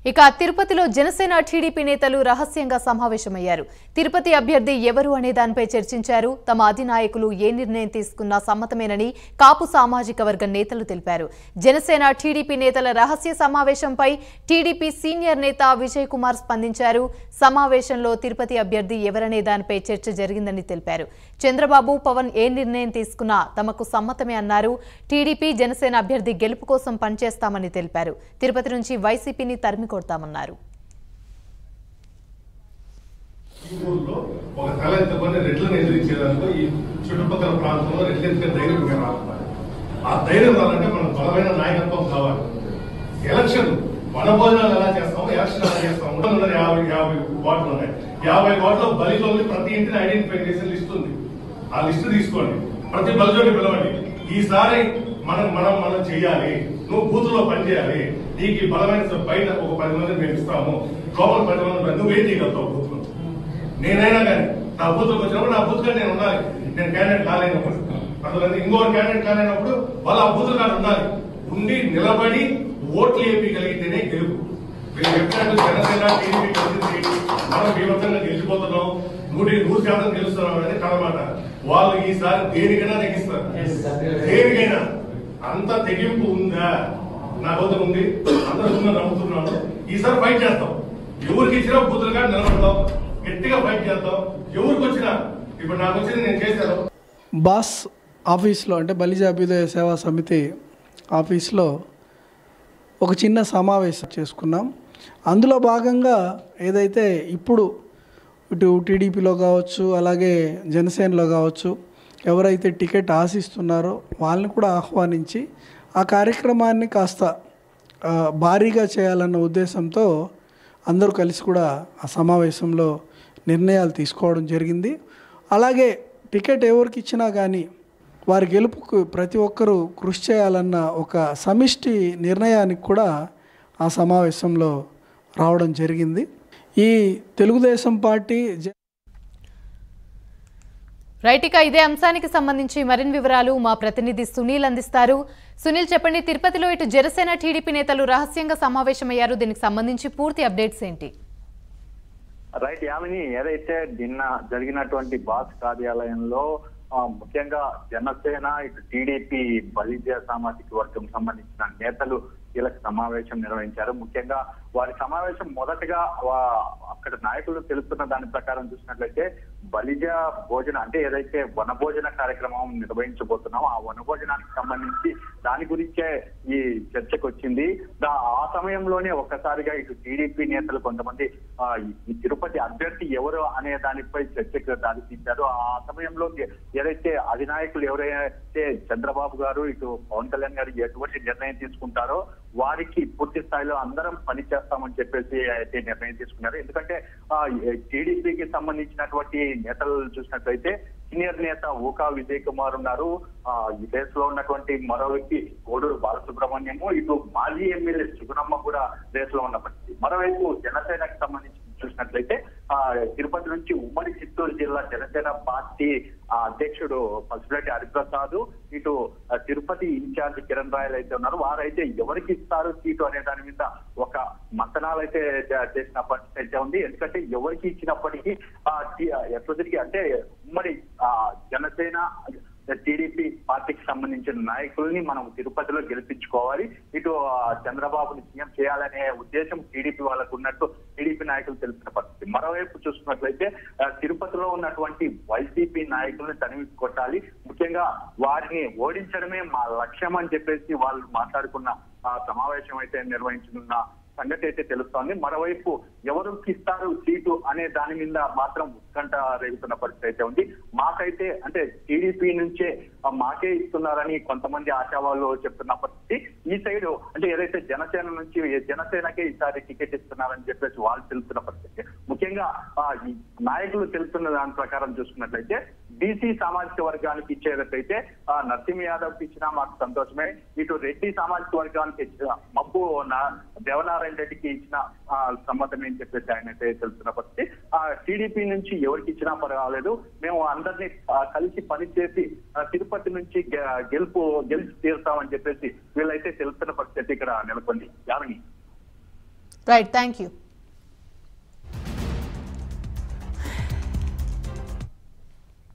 ఇక తిరుపతిలో జనసేన టీడీపీ నేతలు రహస్యంగా సమావేశమయ్యారు. తిరుపతి అభ్యర్థి ఎవరు అనే దానిపై చర్చించారు. తమ అధినాయకులు ఏ నిర్ణయం తీసుకున్నా సమ్మతమేనని కాపు సామాజిక వర్గం నేతలు తెలిపారు. జనసేన టీడీపీ నేతల రహస్య సమావేశంపై టీడీపీ సీనియర్ నేత విజయ్ కుమార్ స్పందించారు. సమావేశంలో తిరుపతి అభ్యర్థి ఎవరనే దానిపై చర్చ జరిగిందని తెలిపారు. చంద్రబాబు, పవన్ ఏ నిర్ణయం తీసుకున్నా తమకు సమ్మతమే అన్నారు. టీడీపీ జనసేన అభ్యర్థి గెలుపు కోసం పనిచేస్తామని తెలిపారు. తిరుపతి నుంచి వైసీపీని తరిమి కొడతామన్నారు. చుట్టుపక్కల ప్రాంతంలో రెడ్లెందుకు ధైర్యం రావాలి. ఆ ధైర్యం రావాలంటే మనం బలమైన నాయకత్వం కావాలి. ఎలక్షన్ వనభోజనాలు ఎలా చేస్తామో ఎలక్షన్ ఎలా చేస్తాము. 50 వార్డులు ఉన్నాయి. 50 వార్డులో బలిజోని ప్రతి ఇంటిని ఐడెంటిఫై చేసే లిస్ట్ ఉంది. ఆ లిస్ట్ తీసుకోండి, ప్రతి బలిజోని పిలవండి. ఈసారి మనం చెయ్యాలి. నువ్వు బూతులో పనిచేయాలి. నీకు బలమైన బయట ఒక 10 మందిని మేము ఇస్తాము. లోపల 10 మంది నువ్వేం చేయగలుగుతావు బూత్లో. నేనైనా కానీ నా బూత్లోకి వచ్చినప్పుడు నా బూత్ నేను ఉండాలి. నేను క్యాండిడేట్ కాలేనప్పుడు 10 మంది ఇంకొకరు క్యాండిడేట్ కాలేనప్పుడు వాళ్ళు ఆ బూత్ కాదు ఉండాలి. ఉండి నిలబడి ఓట్లు వేయగలిగితేనే గెలుపు. మీరు చెప్పినట్టు జనసేన టీడీపీ కలిసి మనం వివంతంగా గెలిచిపోతున్నాం, 100% గెలుస్తున్నాం అనేది కనమాట. వాళ్ళు ఈసారి దేనికైనా నెగిస్తారు. దేనికైనా అంత తెగింపు ఉందా? నా బోధన ఉంది, అందరూ ఉందని నమ్ముతున్నాను. ఈసారి ఫైట్ చేస్తాం. ఎవరికి ఇచ్చినా బూతులుగా నిలబడతాం, గట్టిగా ఫైట్ చేస్తాం. ఎవరికి వచ్చినా ఇప్పుడు నాకు వచ్చింది నేను చేశాను. బాస్ ఆఫీస్లో అంటే బలిజ అభ్యుదయ సేవా సమితి ఆఫీస్లో ఒక చిన్న సమావేశం చేసుకున్నాం. అందులో భాగంగా ఏదైతే ఇప్పుడు ఇటు టీడీపీలో కావచ్చు, అలాగే జనసేనలో కావచ్చు, ఎవరైతే టికెట్ ఆశిస్తున్నారో వాళ్ళని కూడా ఆహ్వానించి ఆ కార్యక్రమాన్ని కాస్త భారీగా చేయాలన్న ఉద్దేశంతో అందరూ కలిసి కూడా ఆ సమావేశంలో నిర్ణయాలు తీసుకోవడం జరిగింది. అలాగే టికెట్ ఎవరికి ఇచ్చినా కానీ వారి గెలుపుకు ప్రతి ఒక్కరూ కృషి చేయాలన్న ఒక సమిష్టి నిర్ణయానికి కూడా ఆ సమావేశంలో రావడం జరిగింది. ఈ తెలుగుదేశం పార్టీ రైట్. ఇక ఇదే అంశానికి సంబంధించి మరిన్ని వివరాలు మా ప్రతినిధి సునీల్ అందిస్తారు. సునీల్, చెప్పండి, తిరుపతిలో ఇటు జనసేన టీడీపీ నేతలు రహస్యంగా సమావేశమయ్యారు. దీనికి సంబంధించి పూర్తి అప్డేట్స్ ఏంటి? రైట్ యామిని, ఏదైతే నిన్న జరిగినటువంటి బాస్ కార్యాలయంలో ముఖ్యంగా జనసేన ఇటు టీడీపీ బలిజ సామాజిక వర్గం సంబంధించిన నేతలు కీలక సమావేశం నిర్వహించారు. ముఖ్యంగా వారి సమావేశం మొదటగా అక్కడ నాయకులు తెలుస్తున్న దాని ప్రకారం చూసినట్లయితే బలిజ భోజన అంటే ఏదైతే వనభోజన కార్యక్రమం నిర్వహించబోతున్నామో ఆ వనభోజనానికి సంబంధించి దాని గురించే ఈ చర్చకు వచ్చింది. ఆ సమయంలోనే ఒక్కసారిగా ఇటు టీడీపీ నేతలు కొంతమంది ఈ తిరుపతి అభ్యర్థి ఎవరు అనే దానిపై చర్చకు దారితీశారు. ఆ సమయంలో ఏదైతే అధినాయకులు ఎవరైతే చంద్రబాబు గారు ఇటు పవన్ కళ్యాణ్ గారు ఎటువంటి నిర్ణయం తీసుకుంటారో వారికి పూర్తి స్థాయిలో అందరం పనిచేస్తామని చెప్పేసి అయితే నిర్ణయం తీసుకున్నారు. ఎందుకంటే టీడీపీకి సంబంధించినటువంటి నేతలు చూసినట్లయితే సీనియర్ నేత ఊకా విజయ్ కుమార్ ఉన్నారు. ఈ రేస్ లో ఉన్నటువంటి మరో వ్యక్తి కోడూరు బాలసుబ్రహ్మణ్యము, ఇటు మాజీ ఎమ్మెల్యే సుగుణమ్మ కూడా రేస్ లో ఉన్న పరిస్థితి. మరోవైపు జనసేనకు సంబంధించి చూసినట్లయితే తిరుపతి నుంచి ఉమ్మడి చిత్తూరు జిల్లా జనసేన పార్టీ అధ్యక్షుడు పసుపులేటి హరిప్రసాద్, ఇటు తిరుపతి ఇన్ఛార్జ్ కిరణ్ రాయల్ అయితే ఉన్నారు. వారైతే ఎవరికి ఇస్తారు సీటు అనే దాని మీద ఒక మంతనాలు అయితే చేసిన పరిస్థితి అయితే ఉంది. ఎందుకంటే ఎవరికి ఇచ్చినప్పటికీ ఎట్లా తిరిగి అంటే ఉమ్మడి జనసేన టీడీపీ పార్టీకి సంబంధించిన నాయకుల్ని మనం తిరుపతిలో గెలిపించుకోవాలి, ఇటు చంద్రబాబుని సీఎం చేయాలనే ఉద్దేశం టీడీపీ వాళ్ళకు ఉన్నట్టు టీడీపీ నాయకులు తెలిసిన పరిస్థితి. మరోవైపు చూసుకున్నట్లయితే తిరుపతిలో ఉన్నటువంటి వైసీపీ నాయకుల్ని తనివి కొట్టాలి, ముఖ్యంగా వారిని ఓడించడమే మా లక్ష్యం అని చెప్పేసి వాళ్ళు మాట్లాడుకున్న సమావేశం అయితే నిర్వహించనున్న సంగతి అయితే తెలుస్తోంది. మరోవైపు ఎవరికి ఇస్తారు సీటు అనే దాని మీద మాత్రం ఉత్కంఠ రేగుతున్న పరిస్థితి అయితే ఉంది. మాకైతే అంటే టీడీపీ నుంచే మాకే ఇస్తున్నారని కొంతమంది ఆశావాళ్ళు చెప్తున్న పరిస్థితి. ఈ సైడ్ అంటే ఏదైతే జనసేన నుంచి జనసేనకే ఈసారి టికెట్ ఇస్తున్నారని చెప్పేసి వాళ్ళు తెలుస్తున్న పరిస్థితి. ముఖ్యంగా నాయకులు తెలుస్తున్న దాని ప్రకారం చూసుకున్నట్లయితే బీసీ సామాజిక వర్గానికి ఇచ్చేదైతే నరసింహ యాదవ్ ఇచ్చినా మాకు సంతోషమే, ఇటు రెడ్డి సామాజిక వర్గానికి ఇచ్చిన మబ్బు దేవనారాయణ రెడ్డికి ఇచ్చిన సమ్మతమే అని చెప్పేసి ఆయన అయితే తెలుస్తున్న పరిస్థితి. టీడీపీ నుంచి ఎవరికి ఇచ్చినా పర్వాలేదు, మేము అందరినీ కలిసి పనిచేసి తిరుపతి నుంచి గెలిచి తీరుతామని చెప్పేసి వీళ్ళైతే తెలుస్తున్న పరిస్థితి ఇక్కడ నెలకొంది. యామిని. Right, thank you.